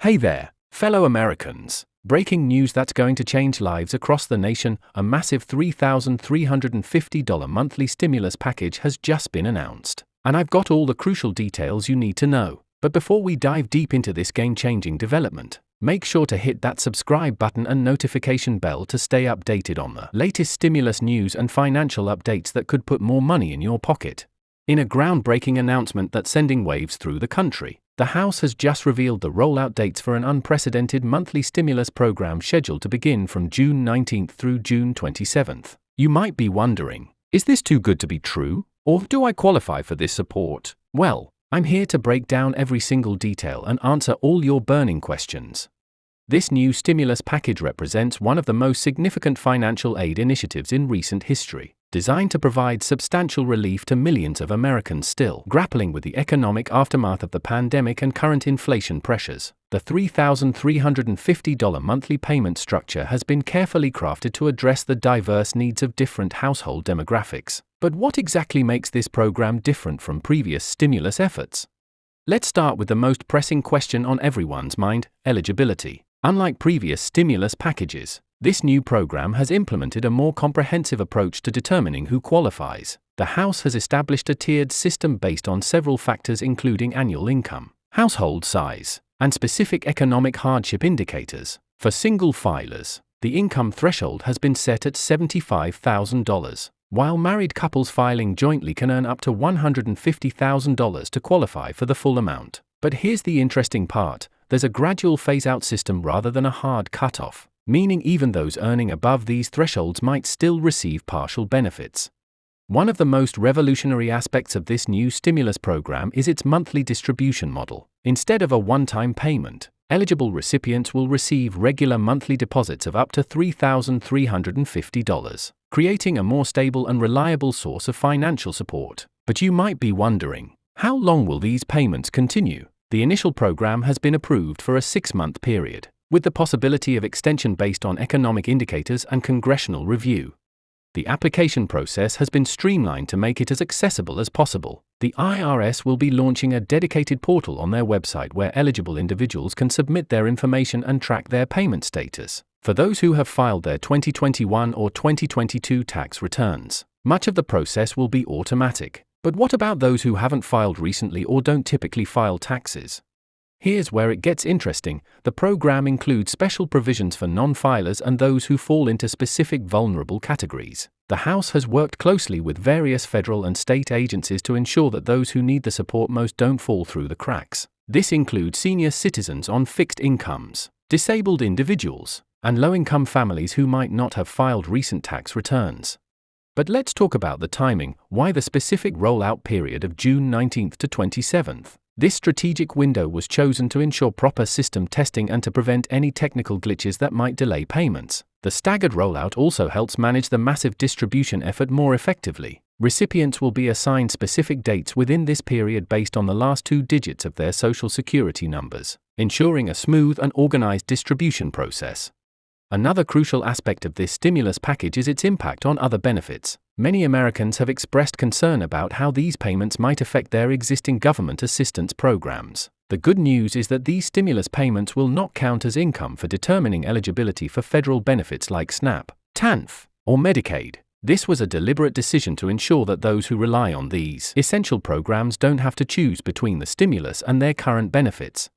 Hey there, fellow Americans. Breaking news that's going to change lives across the nation. A massive $3,350 monthly stimulus package has just been announced. And I've got all the crucial details you need to know. But before we dive deep into this game-changing development, make sure to hit that subscribe button and notification bell to stay updated on the latest stimulus news and financial updates that could put more money in your pocket. In a groundbreaking announcement that's sending waves through the country, the House has just revealed the rollout dates for an unprecedented monthly stimulus program scheduled to begin from June 19th through June 27th. You might be wondering, is this too good to be true? Or do I qualify for this support? Well, I'm here to break down every single detail and answer all your burning questions. This new stimulus package represents one of the most significant financial aid initiatives in recent history, designed to provide substantial relief to millions of Americans still grappling with the economic aftermath of the pandemic and current inflation pressures. The $3,350 monthly payment structure has been carefully crafted to address the diverse needs of different household demographics. But what exactly makes this program different from previous stimulus efforts? Let's start with the most pressing question on everyone's mind: eligibility. Unlike previous stimulus packages, this new program has implemented a more comprehensive approach to determining who qualifies. The House has established a tiered system based on several factors including annual income, household size, and specific economic hardship indicators. For single filers, the income threshold has been set at $75,000, while married couples filing jointly can earn up to $150,000 to qualify for the full amount. But here's the interesting part: there's a gradual phase-out system rather than a hard cutoff, meaning even those earning above these thresholds might still receive partial benefits. One of the most revolutionary aspects of this new stimulus program is its monthly distribution model. Instead of a one-time payment, eligible recipients will receive regular monthly deposits of up to $3,350, creating a more stable and reliable source of financial support. But you might be wondering, how long will these payments continue? The initial program has been approved for a 6-month period, with the possibility of extension based on economic indicators and congressional review. The application process has been streamlined to make it as accessible as possible. The IRS will be launching a dedicated portal on their website where eligible individuals can submit their information and track their payment status. For those who have filed their 2021 or 2022 tax returns, much of the process will be automatic. But what about those who haven't filed recently or don't typically file taxes? Here's where it gets interesting. The program includes special provisions for non-filers and those who fall into specific vulnerable categories. The House has worked closely with various federal and state agencies to ensure that those who need the support most don't fall through the cracks. This includes senior citizens on fixed incomes, disabled individuals, and low-income families who might not have filed recent tax returns. But let's talk about the timing. Why the specific rollout period of June 19th to 27th? This strategic window was chosen to ensure proper system testing and to prevent any technical glitches that might delay payments. The staggered rollout also helps manage the massive distribution effort more effectively. Recipients will be assigned specific dates within this period based on the last 2 digits of their Social Security numbers, ensuring a smooth and organized distribution process. Another crucial aspect of this stimulus package is its impact on other benefits. Many Americans have expressed concern about how these payments might affect their existing government assistance programs. The good news is that these stimulus payments will not count as income for determining eligibility for federal benefits like SNAP, TANF, or Medicaid. This was a deliberate decision to ensure that those who rely on these essential programs don't have to choose between the stimulus and their current benefits.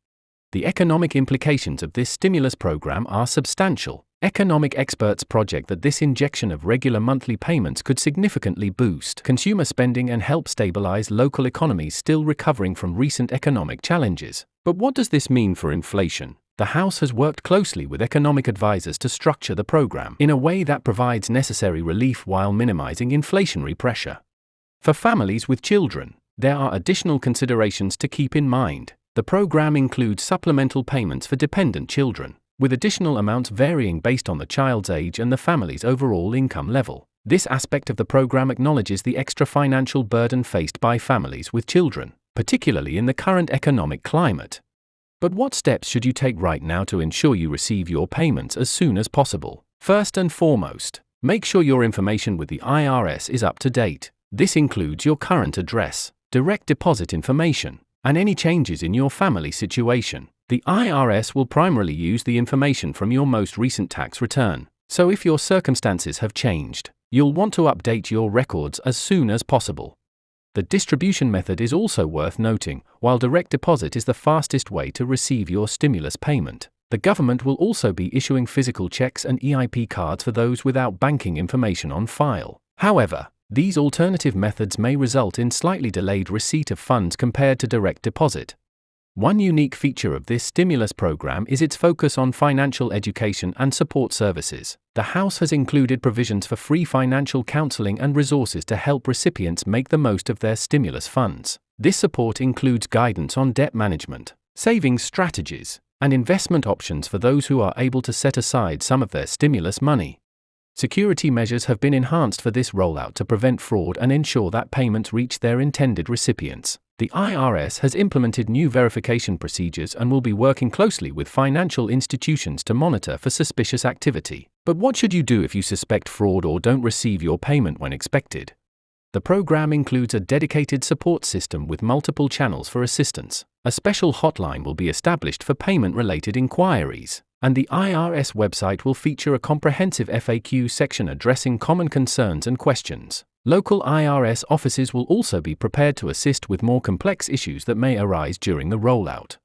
The economic implications of this stimulus program are substantial. Economic experts project that this injection of regular monthly payments could significantly boost consumer spending and help stabilize local economies still recovering from recent economic challenges. But what does this mean for inflation? The House has worked closely with economic advisors to structure the program in a way that provides necessary relief while minimizing inflationary pressure. For families with children, there are additional considerations to keep in mind. The program includes supplemental payments for dependent children, with additional amounts varying based on the child's age and the family's overall income level. This aspect of the program acknowledges the extra financial burden faced by families with children, particularly in the current economic climate. But what steps should you take right now to ensure you receive your payments as soon as possible? First and foremost, make sure your information with the IRS is up to date. This includes your current address, direct deposit information, and any changes in your family situation. The IRS will primarily use the information from your most recent tax return, so if your circumstances have changed, you'll want to update your records as soon as possible. The distribution method is also worth noting. While direct deposit is the fastest way to receive your stimulus payment, the government will also be issuing physical checks and EIP cards for those without banking information on file. However, these alternative methods may result in slightly delayed receipt of funds compared to direct deposit. One unique feature of this stimulus program is its focus on financial education and support services. The House has included provisions for free financial counseling and resources to help recipients make the most of their stimulus funds. This support includes guidance on debt management, savings strategies, and investment options for those who are able to set aside some of their stimulus money. Security measures have been enhanced for this rollout to prevent fraud and ensure that payments reach their intended recipients. The IRS has implemented new verification procedures and will be working closely with financial institutions to monitor for suspicious activity. But what should you do if you suspect fraud or don't receive your payment when expected? The program includes a dedicated support system with multiple channels for assistance. A special hotline will be established for payment-related inquiries, and the IRS website will feature a comprehensive FAQ section addressing common concerns and questions. Local IRS offices will also be prepared to assist with more complex issues that may arise during the rollout.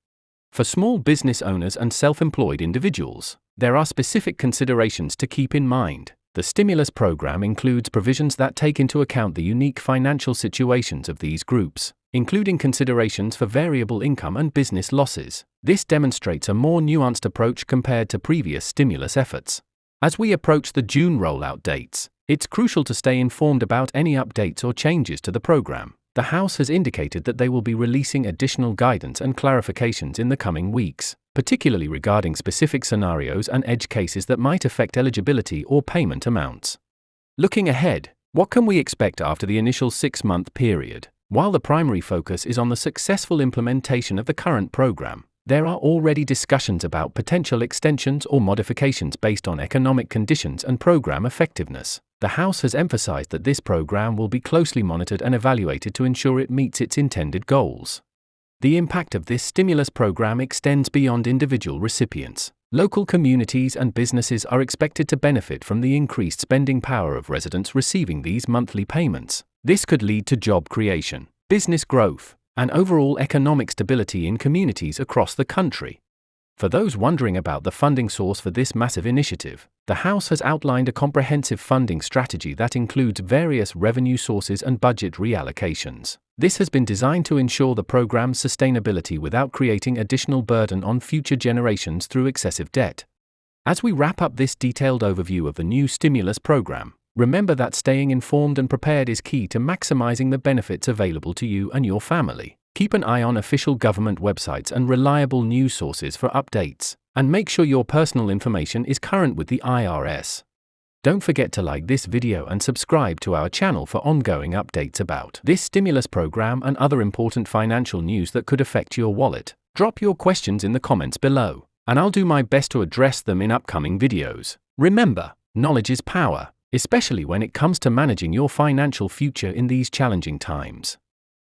For small business owners and self-employed individuals, there are specific considerations to keep in mind. The stimulus program includes provisions that take into account the unique financial situations of these groups, including considerations for variable income and business losses. This demonstrates a more nuanced approach compared to previous stimulus efforts. As we approach the June rollout dates, it's crucial to stay informed about any updates or changes to the program. The House has indicated that they will be releasing additional guidance and clarifications in the coming weeks, particularly regarding specific scenarios and edge cases that might affect eligibility or payment amounts. Looking ahead, what can we expect after the initial 6-month period? While the primary focus is on the successful implementation of the current program, there are already discussions about potential extensions or modifications based on economic conditions and program effectiveness. The House has emphasized that this program will be closely monitored and evaluated to ensure it meets its intended goals. The impact of this stimulus program extends beyond individual recipients. Local communities and businesses are expected to benefit from the increased spending power of residents receiving these monthly payments. This could lead to job creation, business growth, and overall economic stability in communities across the country. For those wondering about the funding source for this massive initiative, the House has outlined a comprehensive funding strategy that includes various revenue sources and budget reallocations. This has been designed to ensure the program's sustainability without creating additional burden on future generations through excessive debt. As we wrap up this detailed overview of the new stimulus program, remember that staying informed and prepared is key to maximizing the benefits available to you and your family. Keep an eye on official government websites and reliable news sources for updates, and make sure your personal information is current with the IRS. Don't forget to like this video and subscribe to our channel for ongoing updates about this stimulus program and other important financial news that could affect your wallet. Drop your questions in the comments below, and I'll do my best to address them in upcoming videos. Remember, knowledge is power, especially when it comes to managing your financial future in these challenging times.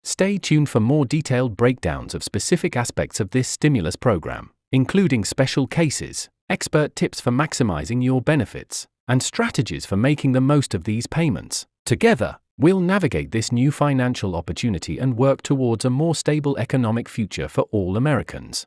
Stay tuned for more detailed breakdowns of specific aspects of this stimulus program, including special cases, expert tips for maximizing your benefits, and strategies for making the most of these payments. Together, we'll navigate this new financial opportunity and work towards a more stable economic future for all Americans.